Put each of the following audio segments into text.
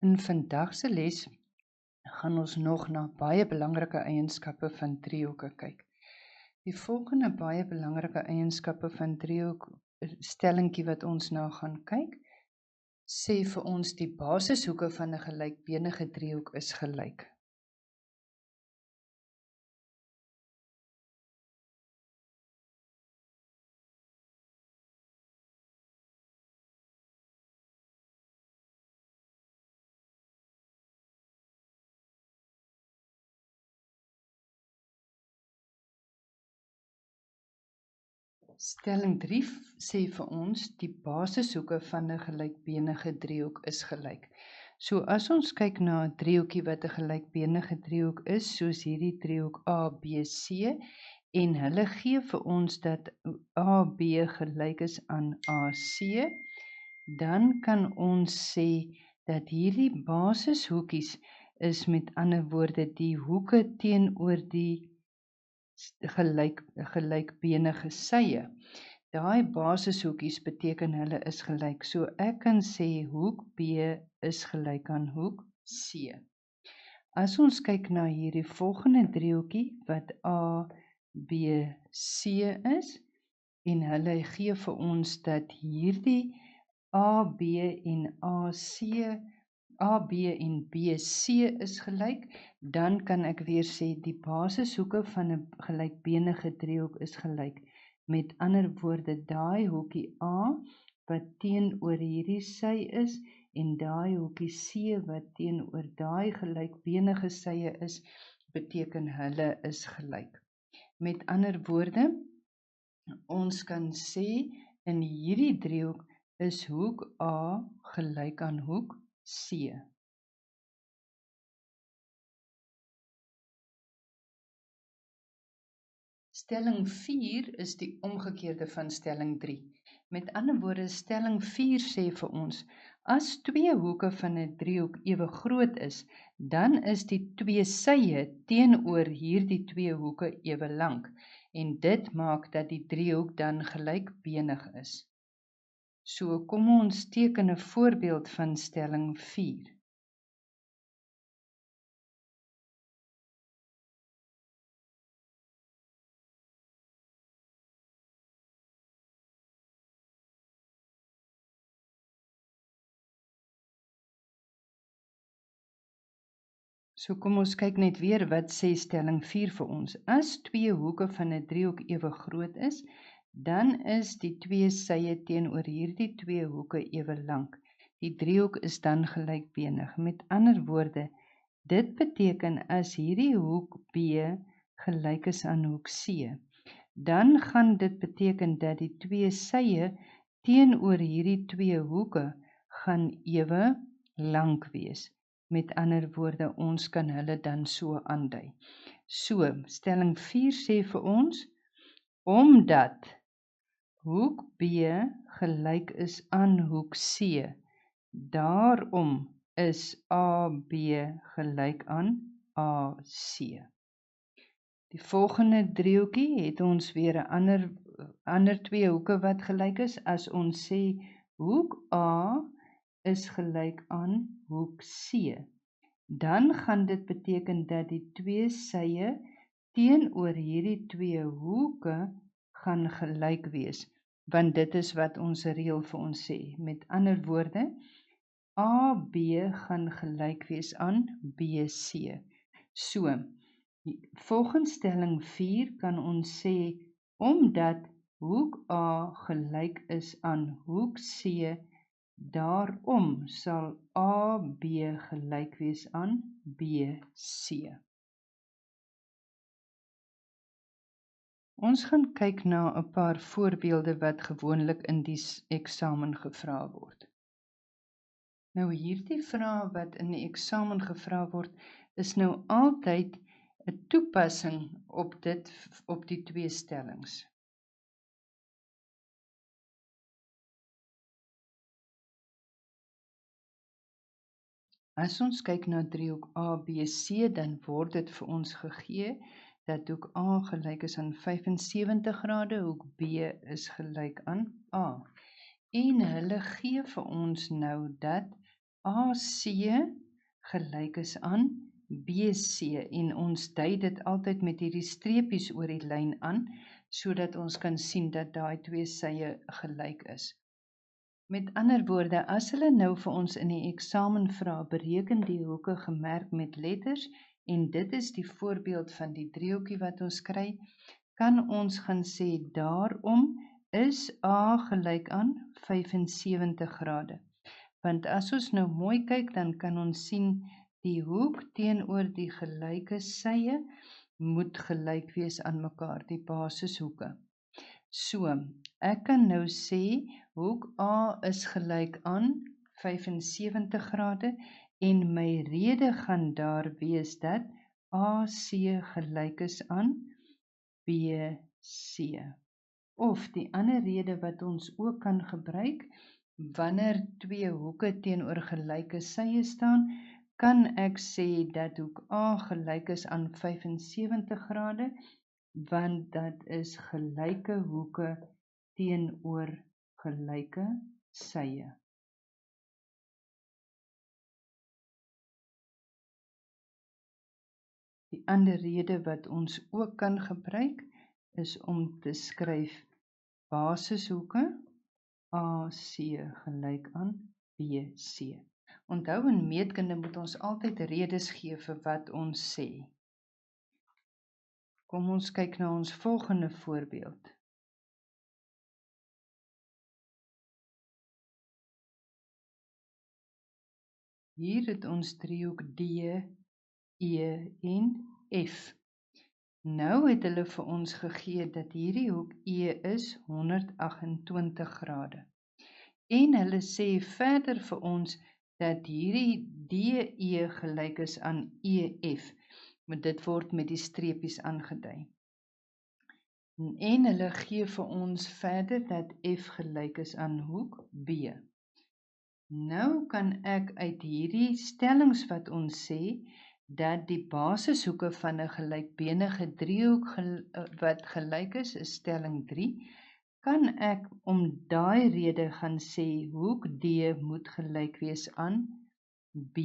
In vandag se les gaan ons nog na baie belangrike eienskappe van driehoeke kyk. Die volgende baie belangrike eienskappe van driehoek stellingkie wat ons nou gaan kyk, sê vir ons die basishoeke van 'n gelykbenige driehoek is gelyk. Stelling 3 sê vir ons die basishoeke van 'n gelykbenige driehoek is gelyk. So as ons kyk na 'n driehoekie wat 'n gelykbenige driehoek is, soos hierdie driehoek ABC, en hulle gee vir ons dat AB gelyk is aan AC, dan kan ons sê dat hierdie basishoekies is met ander woorde die hoeke teenoor die gelykbenige sye. Daai basishoekies beteken hulle is gelyk. So ek kan sê hoek B is gelyk aan hoek C. As ons kyk na hierdie volgende driehoekie wat ABC is en hulle gee vir ons dat hierdie AB en AB en BC is gelyk, dan kan ek weer sê die basishoeke van 'n gelykbenige driehoek is gelyk. Met ander woorde, daai hoekie A wat teenoor hierdie sy is en daai hoekie C wat teenoor daai gelykbenige sye is, beteken hulle is gelyk. Met ander woorde, ons kan sê in hierdie driehoek is hoek A gelyk aan hoek C. Stelling 4 is die omgekeerde van stelling 3. Met ander woorde, stelling 4 sê vir ons, as twee hoeke van 'n driehoek ewe groot is, dan is die twee sye teenoor hierdie twee hoeke ewe lank, en dit maak dat die driehoek dan gelykbenig is. So kom ons teken 'n voorbeeld van stelling 4. So kom ons kyk net weer wat sê stelling 4 vir ons. As twee hoeke van 'n driehoek ewe groot is, dan is die twee sye teenoor hierdie twee hoeke ewe lank. Die driehoek is dan gelykbenig. Met ander woorde, dit beteken as hierdie hoek B gelyk is aan hoek C, dan gaan dit beteken dat die twee sye teenoor hierdie twee hoeke gaan ewe lank wees. Met ander woorde, ons kan hulle dan so aandui. So, stelling 4 sê vir ons, omdat hoek B gelyk is aan hoek C, daarom is AB gelyk aan AC. Die volgende driehoekie het ons weer 'n ander twee hoeke wat gelyk is. As ons sê hoek A is gelyk aan hoek C, dan gaan dit beteken dat die twee sye teenoor hierdie twee hoeke gaan gelyk wees, want dit is wat ons reël vir ons sê. Met ander woorde, AB gaan gelyk wees aan BC. So, volgens stelling 4 kan ons sê, omdat hoek A gelyk is aan hoek C, daarom sal AB gelyk wees aan BC. Ons gaan kyk na 'n paar voorbeelde wat gewoonlik in die eksamen gevra word. Nou hierdie vrae wat in die eksamen gevra word, is nou altyd 'n toepassing op die twee stellings. As ons kyk na driehoek ABC, dan word dit vir ons gegee dat hoek A gelyk is aan 75 grade, hoek B is gelyk aan A. En hulle gee vir ons nou dat AC gelyk is aan BC en ons dui dit altyd met hierdie streepies oor die lyn aan, sodat ons kan sien dat daai twee sye gelyk is. Met ander woorde, as hulle nou vir ons in die eksamen vra, bereken die hoeke gemerk met letters, en dit is die voorbeeld van die driehoekie wat ons kry, kan ons gaan sê, daarom is A gelyk aan 75 grade. Want as ons nou mooi kyk, dan kan ons sien, die hoek teenoor die gelyke sye moet gelyk wees aan mekaar, die basishoeke. So, ek kan nou sê, hoek A is gelyk aan 75 grade, en my rede gaan daar wees dat AC gelyk is aan BC. Of die ander rede wat ons ook kan gebruik, wanneer twee hoeke teenoor gelyke sye staan, kan ek sê dat hoek A gelyk is aan 75 grade, want dat is gelyke hoeke teenoor gelyke sye. Die ander rede wat ons ook kan gebruik, is om te skryf basishoeke AC gelyk aan BC. Onthou, in meetkunde moet ons altyd redes gee vir wat ons sê. Kom ons kyk na ons volgende voorbeeld. Hier het ons driehoek D, E en F. Nou het hulle vir ons gegee dat hierdie hoek E is 128 grade. En hulle sê verder vir ons dat hierdie DE gelyk is aan EF, maar dit word met die streepies aangedui. En hulle gee vir ons verder dat F gelyk is aan hoek B. Nou kan ek uit hierdie stellings wat ons sê, dat die basishoeke van 'n gelykbenige driehoek wat gelyk is stelling 3, kan ek om daai rede gaan sê, hoek D moet gelyk wees aan B.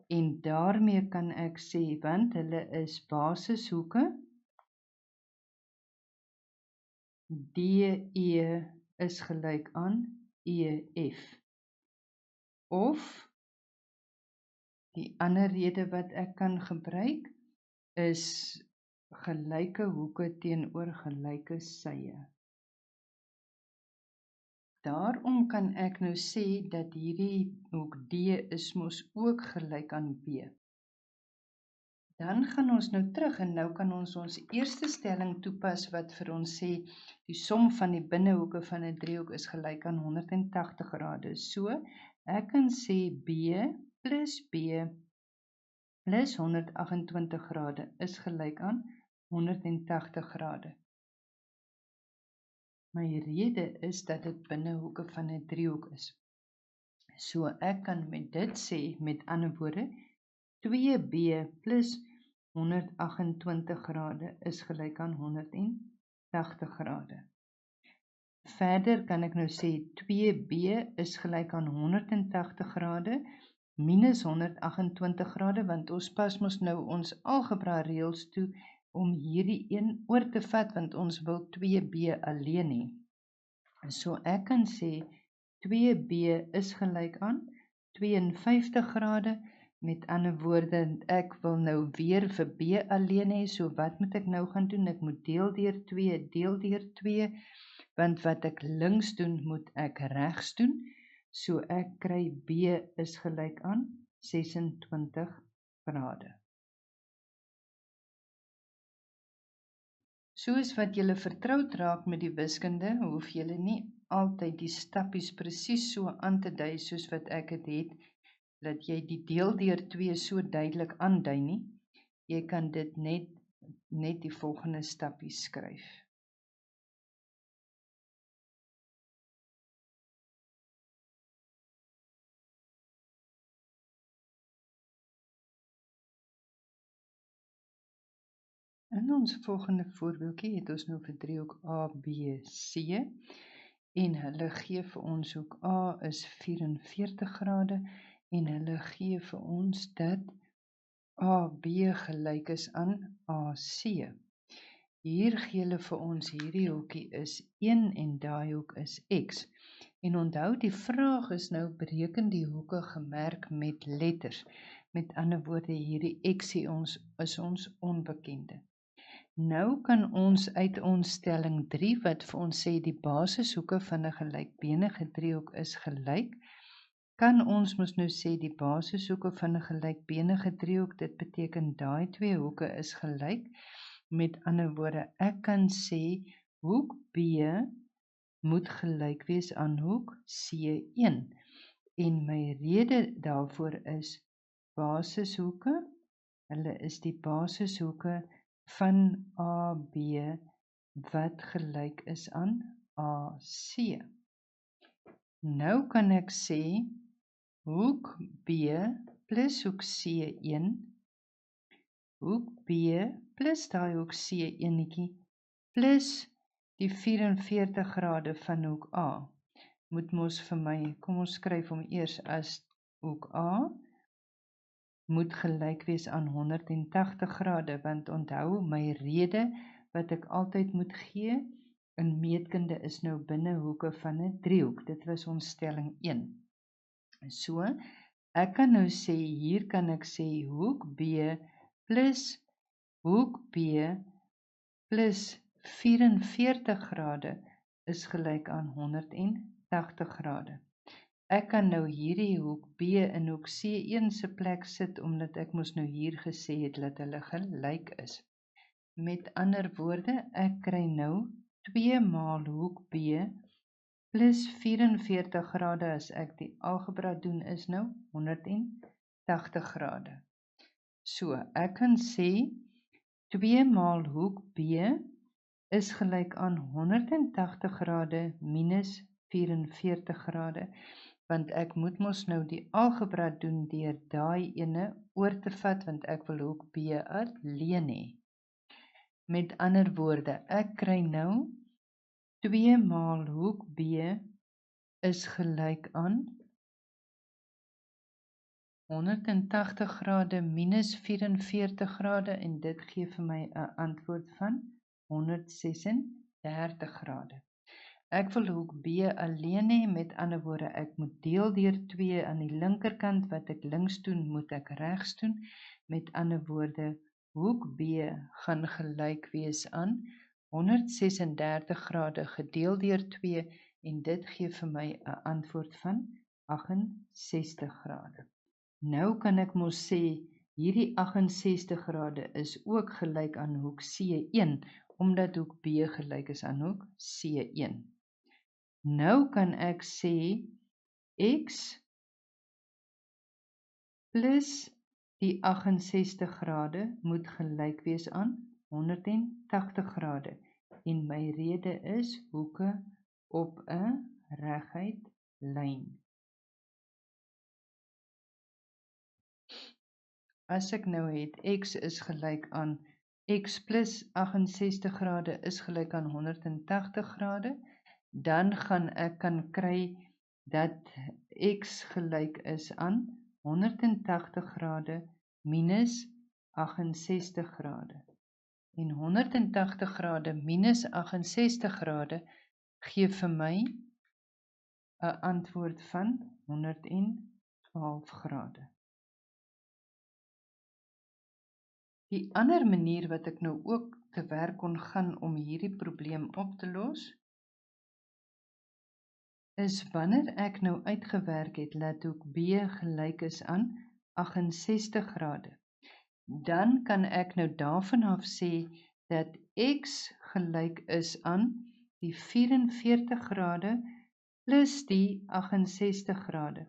En daarmee kan ek sê, want hulle is basishoeke, DE is gelyk aan EF. Of die ander rede wat ek kan gebruik, is gelyke hoeke teenoor gelyke sye. Daarom kan ek nou sê dat hierdie hoek D is mos ook gelyk aan B. Dan gaan ons nou terug en nou kan ons ons eerste stelling toepas wat vir ons sê, die som van die binnehoeke van 'n driehoek is gelyk aan 180 grade. So, ek kan sê B plus 128 grade is gelyk aan 180 grade. My rede is dat dit binnehoeke van 'n driehoek is. So ek kan met dit sê, met ander woorde, 2B plus 128 grade is gelyk aan 180 grade. Verder kan ek nou sê 2B is gelyk aan 180 grade minus 128 grade, want ons pas mos nou ons algebra reëls toe om hierdie een oor te vat, want ons wil 2B alleen hê. So ek kan sê 2B is gelyk aan 52 grade, met ander woorde, ek wil nou weer vir B alleen hê, so wat moet ek nou gaan doen? Ek moet deel deur 2, want wat ek links doen, moet ek regs doen, so ek kry B is gelyk aan 26 grade. Soos wat julle vertroud raak met die wiskunde, hoef julle nie altyd die stappies presies so aan te dui soos wat ek het, dat jy die deel deur 2 so duidelik aandui nie. Jy kan dit net die volgende stappies skryf. In ons volgende voorbeeldjie het ons nou vir driehoek ABC en hulle gee vir ons hoek A is 44 grade en hulle gee vir ons dat AB gelyk is aan AC. Hier gee hulle vir ons hierdie hoekie is 1 en daai hoek is X. En onthou die vraag is nou bereken die hoeke gemerk met letters. Met ander woorde hierdie X is ons onbekende. Nou kan ons uit ons stelling 3 wat vir ons sê die basishoeke van 'n gelykbenige driehoek is gelyk, kan ons mos nou sê die basishoeke van 'n gelykbenige driehoek, dit beteken daai twee hoeke is gelyk. Met ander woorde, ek kan sê hoek B moet gelyk wees aan hoek C1. En my rede daarvoor is basishoeke, hulle is die basishoeke van AB wat gelyk is aan AC. Nou kan ek sê hoek B plus hoek C1, hoek B plus daai hoek C1 plus die 44 grade van hoek A. Moet mos vir my, kom ons skryf hom eers as hoek A, moet gelyk wees aan 180 grade, want onthou my rede wat ek altyd moet gee in meetkunde is nou binne hoeke van 'n driehoek. Dit was ons stelling 1. So, ek kan nou sê, hier kan ek sê hoek B plus hoek B plus 44 grade is gelyk aan 180 grade. Ek kan nou hierdie hoek B in hoek C1 se plek sit, omdat ek mos nou hier gesê het dat hulle gelyk is. Met ander woorde, ek kry nou 2 maal hoek B plus 44 grade, as ek die algebra doen, is nou 180 grade. So, ek kan sê 2 maal hoek B is gelyk aan 180 grade minus 44 grade, want ek moet mos nou die algebra doen deur daai ene oor te vat, want ek wil hoek B alleen hê. Met ander woorde, ek kry nou 2 maal hoek B is gelyk aan 180 grade minus 44 grade, en dit gee vir my 'n antwoord van 136 grade. Ek wil hoek B alleen hê, met ander woorde, ek moet deel deur 2 aan die linkerkant, wat ek links doen, moet ek regs doen. Met ander woorde, hoek B gaan gelyk wees aan 136 grade gedeel deur 2, en dit gee vir my 'n antwoord van 68 grade. Nou kan ek mos sê, hierdie 68 grade is ook gelyk aan hoek C1, omdat hoek B gelyk is aan hoek C1. Nou kan ek sê, X plus die 68 grade moet gelyk wees aan 180 grade. En my rede is hoeke op 'n reguit lyn. As ek nou het, X is gelyk aan X plus 68 grade is gelyk aan 180 grade, dan gaan ek kan kry dat X gelyk is aan 180 grade minus 68 grade. En 180 grade minus 68 grade gee vir my 'n antwoord van 112 grade. Die ander manier wat ek nou ook te werk kon gaan om hierdie probleem op te los, is wanneer ek nou uitgewerk het dat hoek B gelyk is aan 68 grade. Dan kan ek nou daarvan af sê dat X gelyk is aan die 44 grade plus die 68 grade.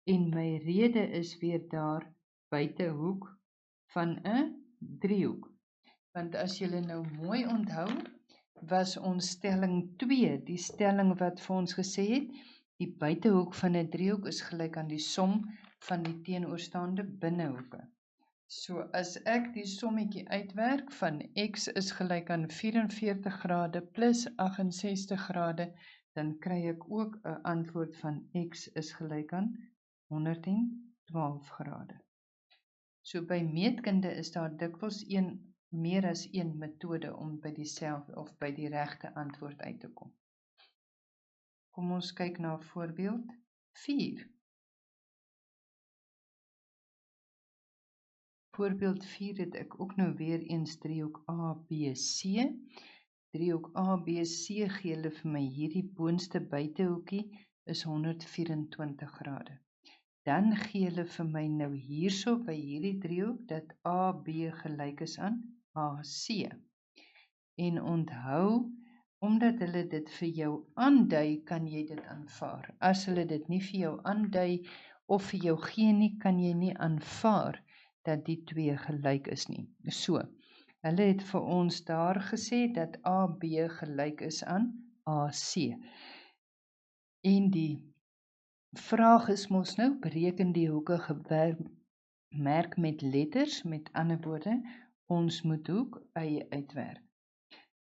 En my rede is weer daar buitehoek van 'n driehoek. Want as julle nou mooi onthou, was ons stelling 2, die stelling wat vir ons gesê het, die buitehoek van 'n driehoek is gelyk aan die som van die teenoorstaande binnehoeke. So as ek die sommetjie uitwerk van X is gelyk aan 44 grade plus 68 grade, dan kry ek ook 'n antwoord van X is gelyk aan 12 grade. So by meetkunde is daar dikwels meer as een metode om by die regte antwoord uit te kom. Kom ons kyk na voorbeeld 4. Voorbeeld 4 het ek ook nou weer eens driehoek ABC. Driehoek ABC gee hulle vir my hierdie boonste buitehoekie is 124 grade. Dan gee hulle vir my nou hierso by hierdie driehoek dat AB gelyk is aan AC. En onthou, omdat hulle dit vir jou aandui, kan jy dit aanvaar. As hulle dit nie vir jou aandui of vir jou gee nie, kan jy nie aanvaar dat die twee gelyk is nie. So, hulle het vir ons daar gesê dat AB gelyk is aan AC. En die vraag is mos nou, bereken die hoeke gemerk met letters, met ander woorde, ons moet hoek Y uitwerk.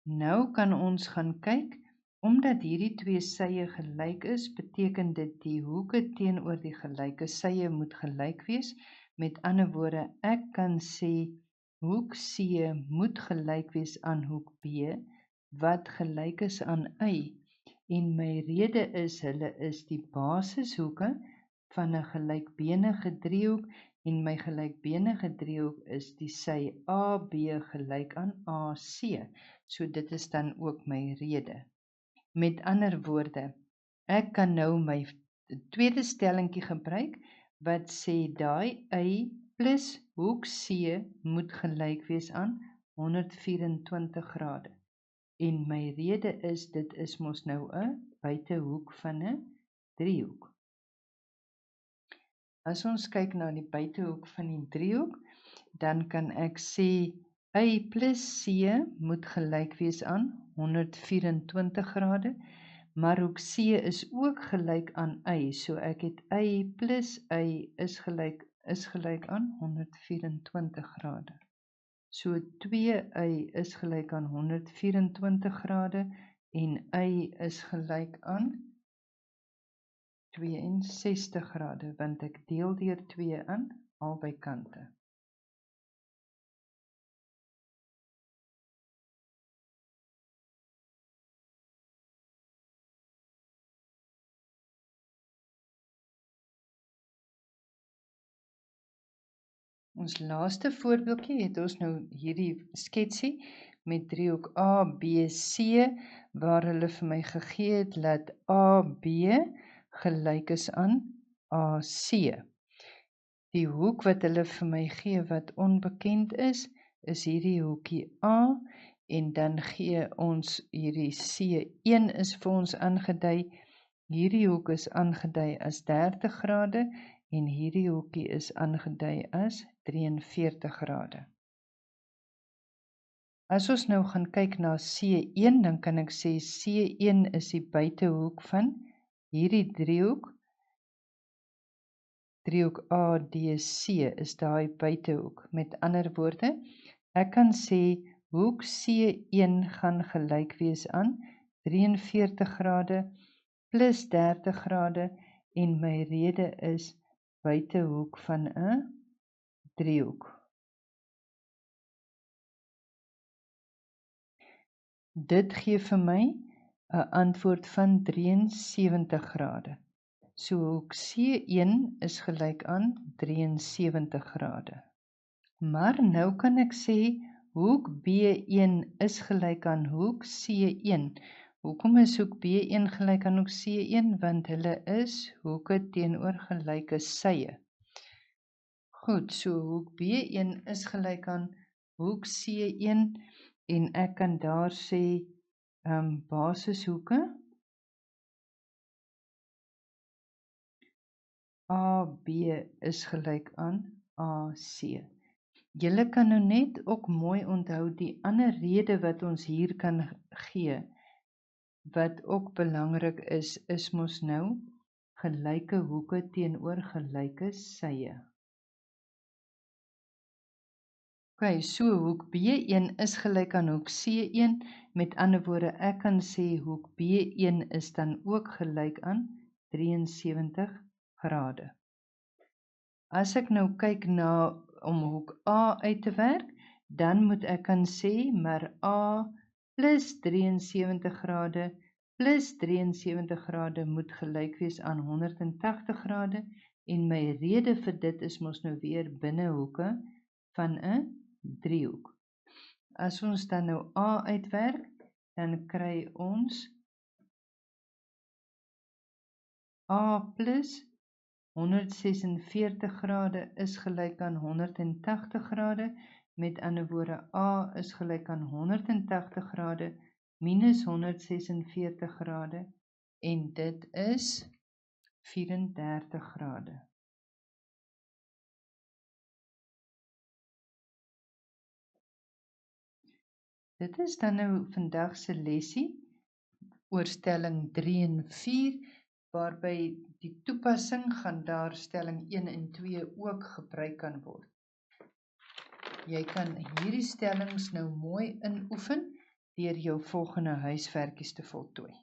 Nou kan ons gaan kyk, omdat hierdie twee sye gelyk is, beteken dit die hoeke teenoor die gelyke sye moet gelyk wees. Met ander woorde, ek kan sê hoek C moet gelyk wees aan hoek B, wat gelyk is aan Y. En my rede is, hulle is die basishoeke van 'n gelykbenige driehoek, en my gelykbenige driehoek is die sy AB gelyk aan AC. So dit is dan ook my rede. Met ander woorde, ek kan nou my tweede stellingkie gebruik, wat sê daai Y plus hoek C moet gelyk wees aan 124 grade. En my rede is, dit is mos nou 'n buitehoek van 'n driehoek. As ons kyk na die buitehoek van die driehoek, dan kan ek sê Y plus C moet gelyk wees aan 124 grade, maar hoek C is ook gelyk aan Y, so ek het Y plus Y is gelyk aan 124 grade. So 2Y is gelyk aan 124 grade en Y is gelyk aan 62 grade, want ek deel deur 2 aan albei kante. Ons laaste voorbeeldjie het ons nou hierdie sketsie met driehoek ABC, waar hulle vir my gegee het dat AB gelyk is aan AC. Die hoek wat hulle vir my gee wat onbekend is hierdie hoekie A, en dan gee ons hierdie C1 is vir ons aangedui. Hierdie hoek is aangedui as 30 grade, en hierdie hoekie is aangedui as 43 grade. As ons nou gaan kyk na C1, dan kan ek sê C1 is die buitehoek van hierdie driehoek. Driehoek ADC is daai buitehoek. Met ander woorde, ek kan sê hoek C1 gaan gelyk wees aan 43 grade plus 30 grade, en my rede is buitehoek van 'n driehoek. Dit gee vir my 'n antwoord van 73 grade. So hoek C1 is gelyk aan 73 grade. Maar nou kan ek sê hoek B1 is gelyk aan hoek C1. Hoekom is hoek B1 gelyk aan hoek C1? Want hulle is hoeke teenoor gelyke sye. Goed, so hoek B1 is gelyk aan hoek C1, en ek kan daar sê basishoeke AB is gelyk aan AC. Julle kan nou net ook mooi onthou die ander rede wat ons hier kan gee, wat ook belangrik is mos nou gelyke hoeke teenoor gelyke sye. Ok, so hoek B1 is gelyk aan hoek C1, met ander woorde, ek kan sê hoek B1 is dan ook gelyk aan 73 grade. As ek nou kyk na om hoek A uit te werk, dan moet ek kan sê, maar A plus 73 grade plus 73 grade moet gelyk wees aan 180 grade, en my rede vir dit is mos nou weer binnehoeke van 'n driehoek. As ons dan nou A uitwerk, dan kry ons A plus 146 grade is gelyk aan 180 grade, met ander woorde A is gelyk aan 180 grade minus 146 grade, en dit is 34 grade. Dit is dan nou vandag se lesie oor stelling 3 en 4, waarby die toepassing gaan daar stelling 1 en 2 ook gebruik kan word. Jy kan hierdie stellings nou mooi inoefen deur jou volgende huiswerkies te voltooi.